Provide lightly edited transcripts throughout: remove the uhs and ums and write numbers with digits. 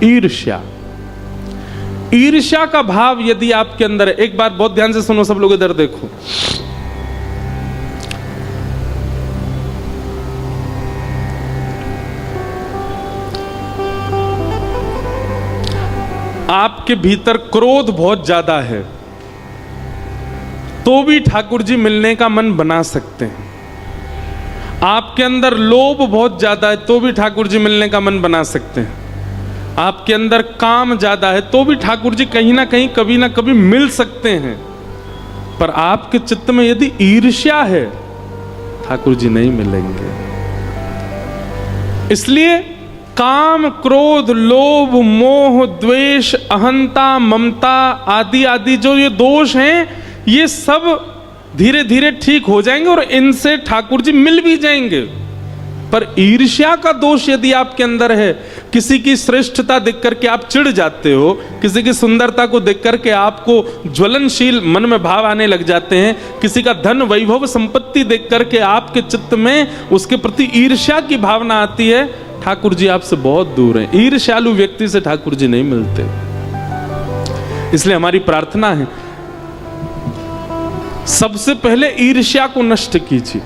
ईर्ष्या। ईर्ष्या का भाव यदि आपके अंदर है, एक बात बहुत ध्यान से सुनो सब लोग, इधर देखो। आपके भीतर क्रोध बहुत ज्यादा है तो भी ठाकुर जी मिलने का मन बना सकते हैं। आपके अंदर लोभ बहुत ज्यादा है तो भी ठाकुर जी मिलने का मन बना सकते हैं। आपके अंदर काम ज्यादा है तो भी ठाकुर जी कहीं ना कहीं कभी ना कभी मिल सकते हैं। पर आपके चित्त में यदि ईर्ष्या है, ठाकुर जी नहीं मिलेंगे। इसलिए काम, क्रोध, लोभ, मोह, द्वेष, अहंता, ममता आदि आदि जो ये दोष हैं, ये सब धीरे धीरे ठीक हो जाएंगे और इनसे ठाकुर जी मिल भी जाएंगे। पर ईर्ष्या का दोष यदि आपके अंदर है, किसी की श्रेष्ठता देख करके आप चिढ़ जाते हो, किसी की सुंदरता को देख करके आपको ज्वलनशील मन में भाव आने लग जाते हैं, किसी का धन वैभव संपत्ति देख करके आपके चित्त में उसके प्रति ईर्ष्या की भावना आती है, ठाकुर जी आपसे बहुत दूर हैं। ईर्ष्यालु व्यक्ति से ठाकुर जी नहीं मिलते। इसलिए हमारी प्रार्थना है, सबसे पहले ईर्ष्या को नष्ट कीजिए।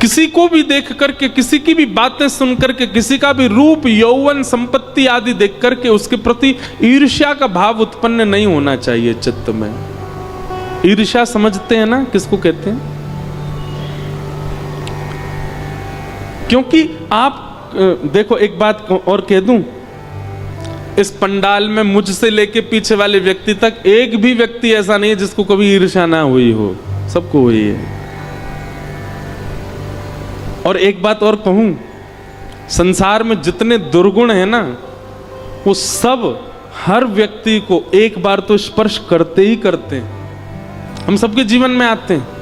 किसी को भी देख करके, किसी की भी बातें सुन करके, किसी का भी रूप, यौवन, संपत्ति आदि देख करके उसके प्रति ईर्ष्या का भाव उत्पन्न नहीं होना चाहिए चित्त में। ईर्ष्या समझते हैं ना किसको कहते हैं? क्योंकि आप देखो, एक बात और कह दूं, इस पंडाल में मुझसे लेके पीछे वाले व्यक्ति तक एक भी व्यक्ति ऐसा नहीं है जिसको कभी ईर्ष्या ना हुई हो, सबको हुई है। और एक बात और कहूं, संसार में जितने दुर्गुण हैं ना, वो सब हर व्यक्ति को एक बार तो स्पर्श करते ही करते हैं, हम सबके जीवन में आते हैं।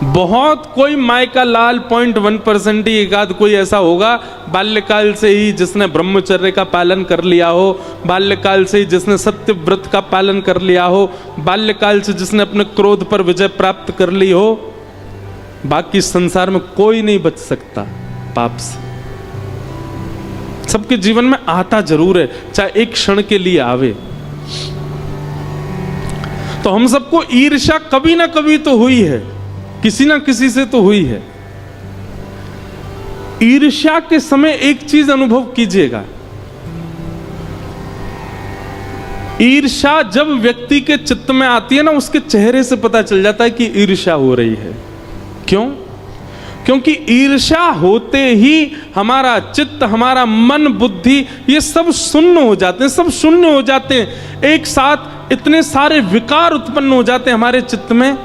बहुत कोई माय का लाल 0.1% ही एकाध कोई ऐसा होगा बाल्यकाल से ही जिसने ब्रह्मचर्य का पालन कर लिया हो, बाल्यकाल से ही जिसने सत्य व्रत का पालन कर लिया हो, बाल्यकाल से जिसने अपने क्रोध पर विजय प्राप्त कर ली हो। बाकी संसार में कोई नहीं बच सकता पाप से। सबके जीवन में आता जरूर है, चाहे एक क्षण के लिए आवे। तो हम सबको ईर्ष्या कभी ना कभी तो हुई है, किसी ना किसी से तो हुई है। ईर्ष्या के समय एक चीज अनुभव कीजिएगा, ईर्ष्या जब व्यक्ति के चित्त में आती है ना, उसके चेहरे से पता चल जाता है कि ईर्ष्या हो रही है। क्यों? क्योंकि ईर्ष्या होते ही हमारा चित्त, हमारा मन, बुद्धि, ये सब शून्य हो जाते हैं, सब शून्य हो जाते हैं। एक साथ इतने सारे विकार उत्पन्न हो जाते हैं हमारे चित्त में।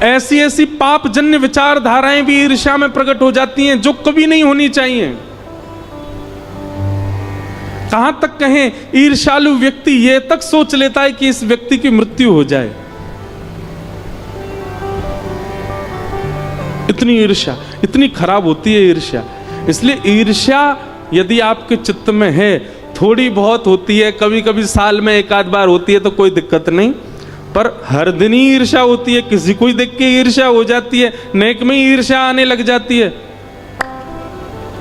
ऐसी ऐसी पापजन्य विचारधाराएं भी ईर्ष्या में प्रकट हो जाती हैं जो कभी नहीं होनी चाहिए। कहां तक कहें, ईर्ष्यालु व्यक्ति यह तक सोच लेता है कि इस व्यक्ति की मृत्यु हो जाए। इतनी ईर्ष्या, इतनी खराब होती है ईर्ष्या। इसलिए ईर्ष्या यदि आपके चित्त में है, थोड़ी बहुत होती है, कभी कभी साल में एक आध बार होती है तो कोई दिक्कत नहीं, पर हर दिन ही ईर्ष्या होती है, किसी को ही देख के ईर्ष्या हो जाती है, नेक में ईर्ष्या आने लग जाती है,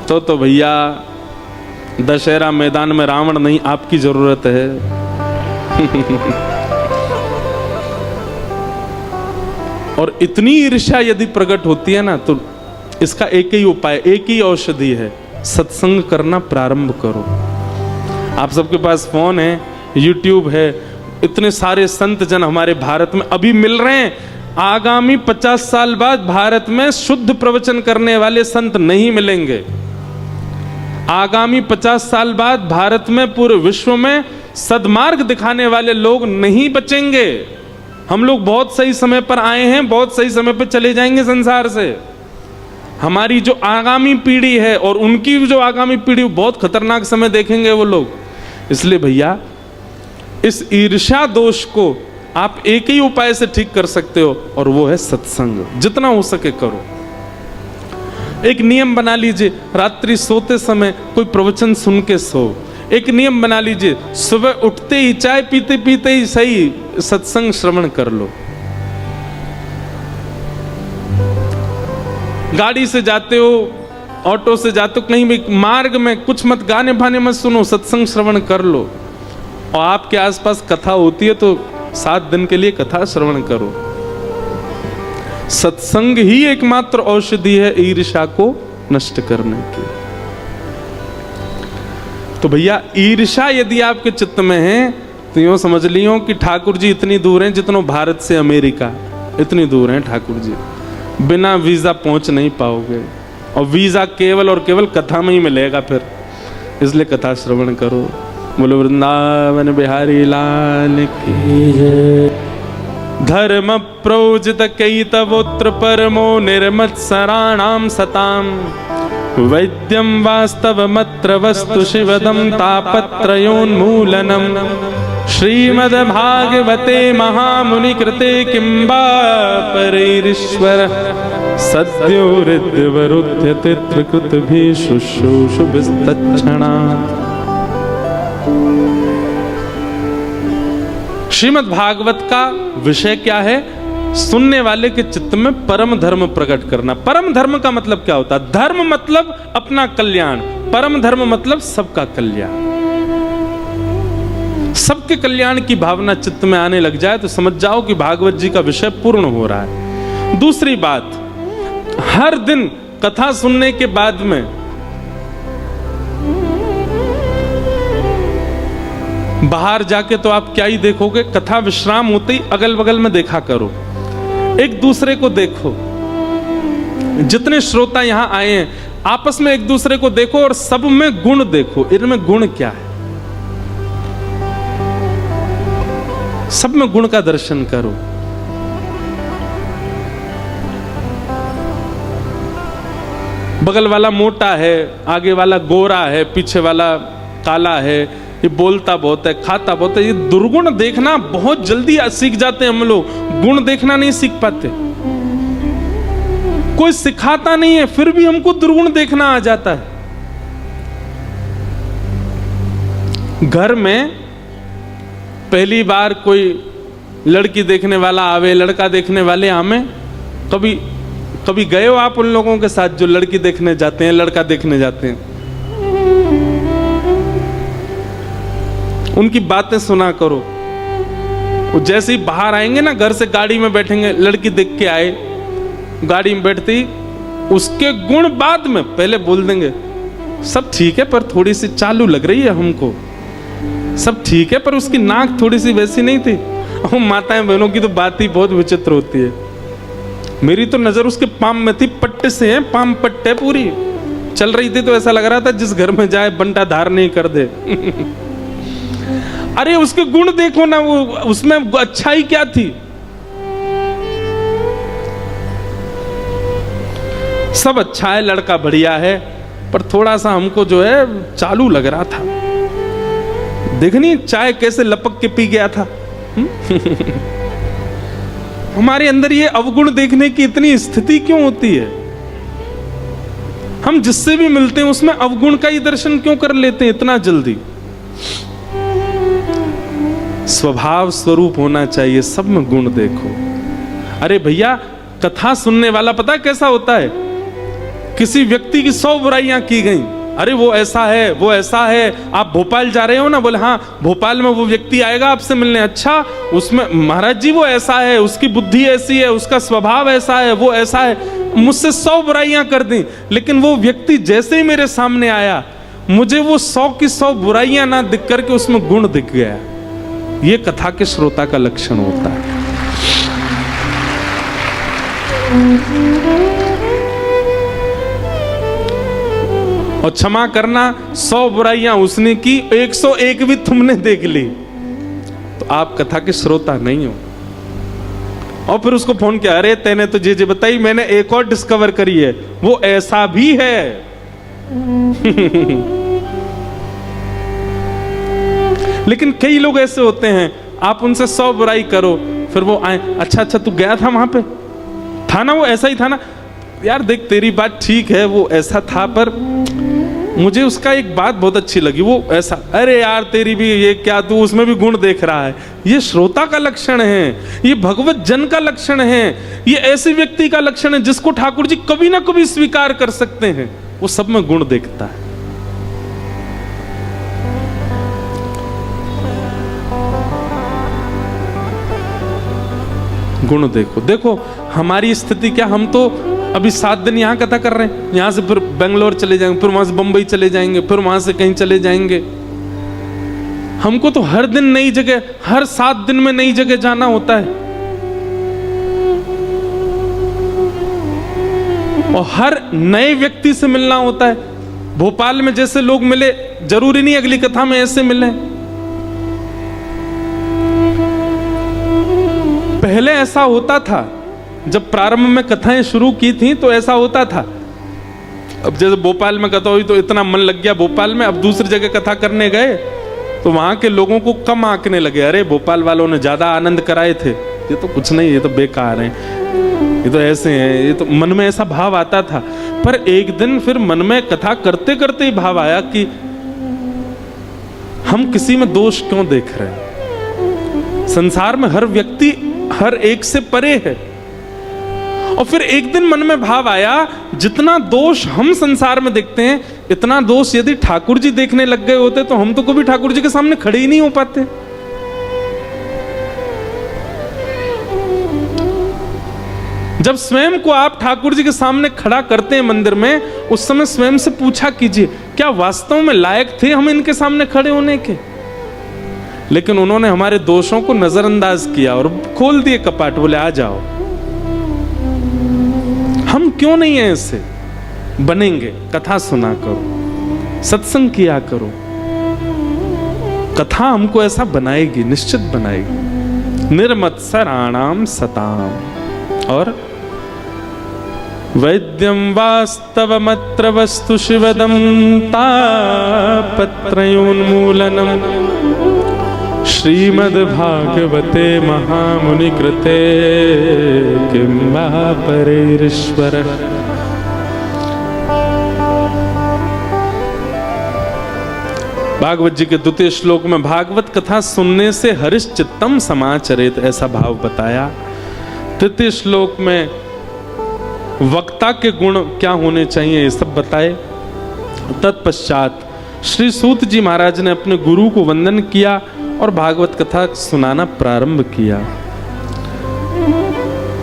तो भैया दशहरा मैदान में रावण नहीं, आपकी जरूरत है। और इतनी ईर्ष्या यदि प्रकट होती है ना, तो इसका एक ही उपाय, एक ही औषधि है, सत्संग करना प्रारंभ करो। आप सबके पास फोन है, यूट्यूब है, इतने सारे संत जन हमारे भारत में अभी मिल रहे हैं। आगामी 50 साल बाद भारत में शुद्ध प्रवचन करने वाले संत नहीं मिलेंगे। आगामी 50 साल बाद भारत में, पूरे विश्व में सद्मार्ग दिखाने वाले लोग नहीं बचेंगे। हम लोग बहुत सही समय पर आए हैं, बहुत सही समय पर चले जाएंगे संसार से। हमारी जो आगामी पीढ़ी है और उनकी जो आगामी पीढ़ी, बहुत खतरनाक समय देखेंगे वो लोग। इसलिए भैया, इस ईर्ष्या दोष को आप एक ही उपाय से ठीक कर सकते हो, और वो है सत्संग। जितना हो सके करो। एक नियम बना लीजिए, रात्रि सोते समय कोई प्रवचन सुन के सो। एक नियम बना लीजिए, सुबह उठते ही, चाय पीते पीते ही सही, सत्संग श्रवण कर लो। गाड़ी से जाते हो, ऑटो से जाते हो कहीं भी मार्ग में कुछ मत गाने भाने मत सुनो, सत्संग श्रवण कर लो। और आपके आसपास कथा होती है तो 7 दिन के लिए कथा श्रवण करो। सत्संग ही एकमात्र औषधि है ईर्ष्या को नष्ट करने की। तो भैया ईर्ष्या यदि आपके चित्त में है तो यूं समझ लियो कि ठाकुर जी इतनी दूर हैं जितनों भारत से अमेरिका, इतनी दूर हैं ठाकुर जी, बिना वीजा पहुंच नहीं पाओगे। और वीजा केवल और केवल कथा में ही मिलेगा फिर, इसलिए कथा श्रवण करो। बोलो वृंदावन बिहारी लाल की जय। धर्म प्रोजित कैतवोत्र परमो निर्मत्सराणाम सताम वैद्यम वास्तवमत्र वस्तु शिवदम तापत्रयोन्मूलनम श्रीमद्भागवते महामुनि कृते किंबा परैरीश्वर सद्यो हृद्यवरुध्यते त्रिकृतभिः शुश्रूषुभिस्तत्क्षणात्। श्रीमद् भागवत का विषय क्या है? सुनने वाले के चित्त में परम धर्म प्रकट करना। परम धर्म का मतलब क्या होता है? धर्म मतलब अपना कल्याण, परम धर्म मतलब सबका कल्याण। सबके कल्याण की भावना चित्त में आने लग जाए तो समझ जाओ कि भागवत जी का विषय पूर्ण हो रहा है। दूसरी बात, हर दिन कथा सुनने के बाद में बाहर जाके तो आप क्या ही देखोगे, कथा विश्राम होते ही अगल बगल में देखा करो, एक दूसरे को देखो। जितने श्रोता यहां आए हैं आपस में एक दूसरे को देखो और सब में गुण देखो, इनमें गुण क्या है, सब में गुण का दर्शन करो। बगल वाला मोटा है, आगे वाला गोरा है, पीछे वाला काला है, ये बोलता बहुत है, खाता बहुत है। ये दुर्गुण देखना बहुत जल्दी सीख जाते हैं हम लोग, गुण देखना नहीं सीख पाते। कोई सिखाता नहीं है फिर भी हमको दुर्गुण देखना आ जाता है। घर में पहली बार कोई लड़की देखने वाला आवे, लड़का देखने वाले आवे, कभी गए हो आप उन लोगों के साथ जो लड़की देखने जाते हैं, लड़का देखने जाते हैं? उनकी बातें सुना करो। वो जैसे ही बाहर आएंगे ना, घर से गाड़ी में बैठेंगे, लड़की देख के आए, गाड़ी में बैठते ही उसके गुण बाद में पहले बोल देंगे, सब ठीक है पर थोड़ी सी चालू लग रही है हमको, सब ठीक है पर उसकी नाक थोड़ी सी वैसी नहीं थी। और माताएं बहनों की तो बात ही बहुत विचित्र होती है। मेरी तो नजर उसके पाम में थी, पट्टे से है, पाम पट्टे पूरी चल रही थी, तो ऐसा लग रहा था जिस घर में जाए बंटा धार नहीं कर दे। अरे उसके गुण देखो ना, वो उसमें अच्छाई क्या थी? सब अच्छा है, लड़का बढ़िया है, पर थोड़ा सा हमको जो है चालू लग रहा था। देखनी चाय कैसे लपक के पी गया था। हमारे अंदर ये अवगुण देखने की इतनी स्थिति क्यों होती है? हम जिससे भी मिलते हैं उसमें अवगुण का ही दर्शन क्यों कर लेते हैं इतना जल्दी? स्वभाव स्वरूप होना चाहिए, सब में गुण देखो। अरे भैया कथा सुनने वाला पता है कैसा होता है? किसी व्यक्ति की 100 बुराइयां की गई, अरे वो ऐसा है, वो ऐसा है। आप भोपाल जा रहे हो ना, बोले हाँ भोपाल में वो व्यक्ति आएगा आपसे मिलने, अच्छा उसमें महाराज जी वो ऐसा है, उसकी बुद्धि ऐसी है, उसका स्वभाव ऐसा है, वो ऐसा है। मुझसे 100 बुराइयां कर दी, लेकिन वो व्यक्ति जैसे ही मेरे सामने आया मुझे वो 100 की 100 बुराइयां ना दिख करके उसमें गुण दिख गया। ये कथा के श्रोता का लक्षण होता है। और क्षमा करना, 100 बुराइयां उसने की, 101 भी तुमने देख ली, तो आप कथा के श्रोता नहीं हो। और फिर उसको फोन किया, अरे तेने तो जे बताई, मैंने एक और डिस्कवर करी है, वो ऐसा भी है। लेकिन कई लोग ऐसे होते हैं, आप उनसे 100 बुराई करो, फिर वो आए, अच्छा तू गया था वहां पे, था ना वो ऐसा ही था ना, यार देख तेरी बात ठीक है, वो ऐसा था पर मुझे उसका एक बात बहुत अच्छी लगी, वो ऐसा। अरे यार तेरी भी ये क्या, तू उसमें भी गुण देख रहा है। ये श्रोता का लक्षण है, ये भगवत जन का लक्षण है, ये ऐसे व्यक्ति का लक्षण है जिसको ठाकुर जी कभी ना कभी स्वीकार कर सकते हैं। वो सब में गुण देखता है। गुण देखो, देखो हमारी स्थिति क्या, हम तो अभी 7 दिन यहाँ कथा कर रहे हैं, यहाँ से फिर बेंगलोर चले जाएंगे, फिर वहां से बंबई चले जाएंगे, फिर वहां से कहीं चले जाएंगे। हमको तो हर दिन नई जगह, हर 7 दिन में नई जगह जाना होता है, और हर नए व्यक्ति से मिलना होता है। भोपाल में जैसे लोग मिले, जरूरी नहीं अगली कथा में ऐसे मिले। पहले ऐसा होता था, जब प्रारंभ में कथाएं शुरू की थी तो ऐसा होता था। अब जैसे भोपाल में कथा हुई तो इतना मन लग गया भोपाल में, अब दूसरी जगह कथा करने गए तो वहां के लोगों को कम आंकने लगे, अरे भोपाल वालों ने ज्यादा आनंद कराए थे, ये तो कुछ नहीं, ये तो बेकार हैं, ये तो ऐसे हैं, ये तो मन में ऐसा भाव आता था। पर एक दिन फिर मन में कथा करते करते ही भाव आया कि हम किसी में दोष क्यों देख रहे हैं। संसार में हर व्यक्ति हर एक से परे है। और फिर एक दिन मन में भाव आया, जितना दोष हम संसार में देखते हैं, इतना दोष यदि ठाकुर जी देखने लग गए होते तो हम तो कभी ठाकुर जी के सामने खड़े ही नहीं हो पाते। जब स्वयं को आप ठाकुर जी के सामने खड़ा करते हैं मंदिर में, उस समय स्वयं से पूछा कीजिए, क्या वास्तव में लायक थे हम इनके सामने खड़े होने के? लेकिन उन्होंने हमारे दोषों को नजरअंदाज किया और खोल दिए कपाट, बोले आ जाओ। हम क्यों नहीं है ऐसे बनेंगे? कथा सुना करो, सत्संग किया करो, कथा हमको ऐसा बनाएगी, निश्चित बनाएगी। निर्मत्सराणाम सताम। और वैद्यम वास्तवमत्र वस्तु शिवदम तापत्रयोन्मूलनम श्रीमद्भागवते महामुनि कृते किं वा परैरीश्वर। भागवत जी के 2 श्लोक में भागवत कथा सुनने से हरिश्चित्तम समाचरेत, ऐसा भाव बताया। 3 श्लोक में वक्ता के गुण क्या होने चाहिए ये सब बताए। तत्पश्चात श्री सूत जी महाराज ने अपने गुरु को वंदन किया और भागवत कथा सुनाना प्रारंभ किया।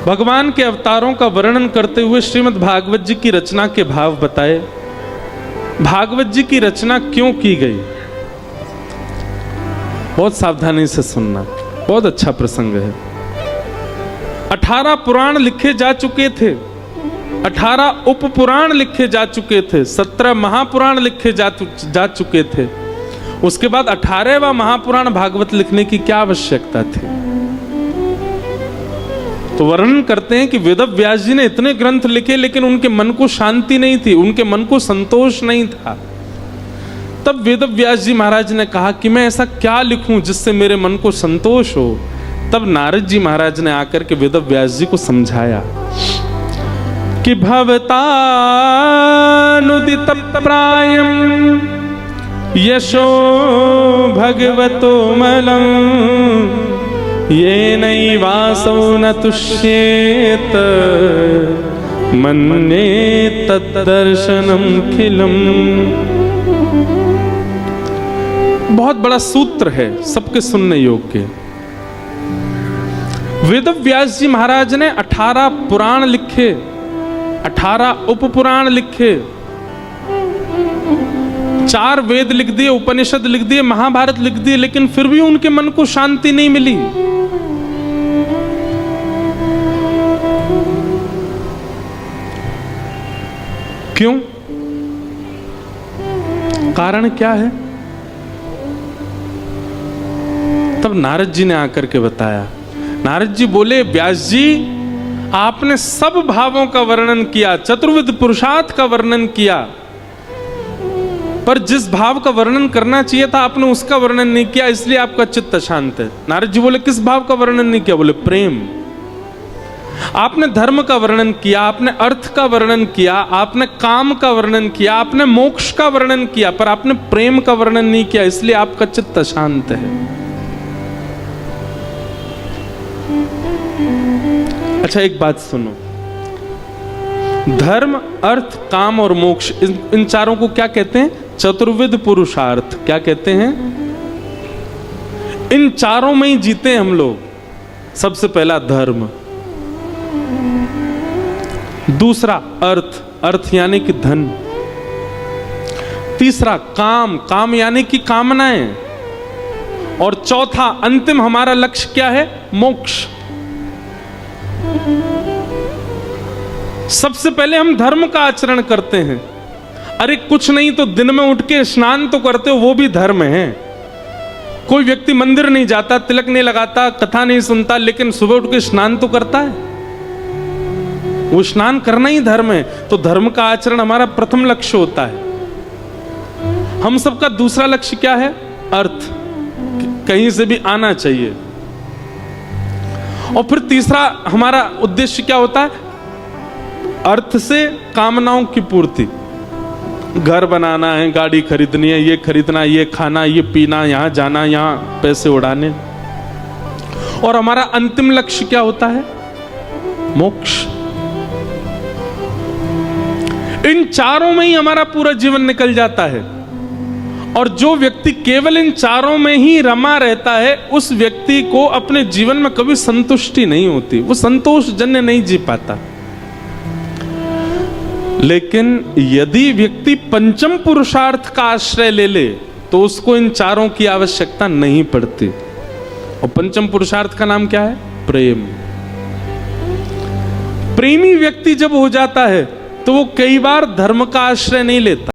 भगवान के अवतारों का वर्णन करते हुए श्रीमद् भागवत जी की रचना के भाव बताए। भागवत जी की रचना क्यों की गई, बहुत सावधानी से सुनना, बहुत अच्छा प्रसंग है। 18 पुराण लिखे जा चुके थे, 18 उप पुराण लिखे जा चुके थे, 17 महापुराण लिखे जा चुके थे। उसके बाद 18वां महापुराण भागवत लिखने की क्या आवश्यकता थी? तो वर्णन करते हैं कि वेदव्यास जी ने इतने ग्रंथ लिखे, लेकिन उनके मन को शांति नहीं थी, उनके मन को संतोष नहीं था। तब वेदव्यास जी महाराज ने कहा कि मैं ऐसा क्या लिखूं जिससे मेरे मन को संतोष हो। तब नारद जी महाराज ने आकर के वेदव्यास जी को समझाया कि भवतानुदित प्रायम यशो भगवतो मलम येनैवासौ न तुष्येत मन्ये तद्दर्शनम खिलम। बहुत बड़ा सूत्र है, सबके सुनने योग्य। वेदव्यास जी महाराज ने 18 पुराण लिखे, 18 उपपुराण लिखे, 4 वेद लिख दिए, उपनिषद लिख दिए, महाभारत लिख दिए, लेकिन फिर भी उनके मन को शांति नहीं मिली। क्यों? कारण क्या है? तब नारद जी ने आकर के बताया। नारद जी बोले, व्यास जी आपने सब भावों का वर्णन किया, चतुर्विध पुरुषार्थ का वर्णन किया, पर जिस भाव का वर्णन करना चाहिए था आपने उसका वर्णन नहीं किया, इसलिए आपका चित्त अशांत है। नारद जी बोले, किस भाव का वर्णन नहीं किया? बोले, प्रेम। आपने धर्म का वर्णन किया, आपने अर्थ का वर्णन किया, आपने काम का वर्णन किया, आपने मोक्ष का वर्णन किया, पर आपने प्रेम का वर्णन नहीं किया, इसलिए आपका चित्त अशांत है। अच्छा एक बात सुनो, धर्म, अर्थ, काम और मोक्ष, इन चारों को क्या कहते हैं? चतुर्विध पुरुषार्थ। क्या कहते हैं? इन चारों में ही जीते हम लोग। सबसे पहला धर्म, दूसरा अर्थ, अर्थ यानी कि धन, तीसरा काम, काम यानी कि कामनाएं, और चौथा अंतिम हमारा लक्ष्य क्या है? मोक्ष। सबसे पहले हम धर्म का आचरण करते हैं। अरे कुछ नहीं तो दिन में उठ के स्नान तो करते हो, वो भी धर्म है। कोई व्यक्ति मंदिर नहीं जाता, तिलक नहीं लगाता, कथा नहीं सुनता, लेकिन सुबह उठ के स्नान तो करता है। वो स्नान करना ही धर्म है। तो धर्म का आचरण हमारा प्रथम लक्ष्य होता है। हम सबका दूसरा लक्ष्य क्या है? अर्थ, कहीं से भी आना चाहिए। और फिर तीसरा हमारा उद्देश्य क्या होता है? अर्थ से कामनाओं की पूर्ति। घर बनाना है, गाड़ी खरीदनी है, ये खरीदना, ये खाना, ये पीना, यहां जाना, यहां पैसे उड़ाने। और हमारा अंतिम लक्ष्य क्या होता है? मोक्ष। इन चारों में ही हमारा पूरा जीवन निकल जाता है। और जो व्यक्ति केवल इन चारों में ही रमा रहता है, उस व्यक्ति को अपने जीवन में कभी संतुष्टि नहीं होती, वो संतोषजन्य नहीं जी पाता। लेकिन यदि व्यक्ति पंचम पुरुषार्थ का आश्रय ले ले तो उसको इन चारों की आवश्यकता नहीं पड़ती। और पंचम पुरुषार्थ का नाम क्या है? प्रेम। प्रेमी व्यक्ति जब हो जाता है तो वो कई बार धर्म का आश्रय नहीं लेता।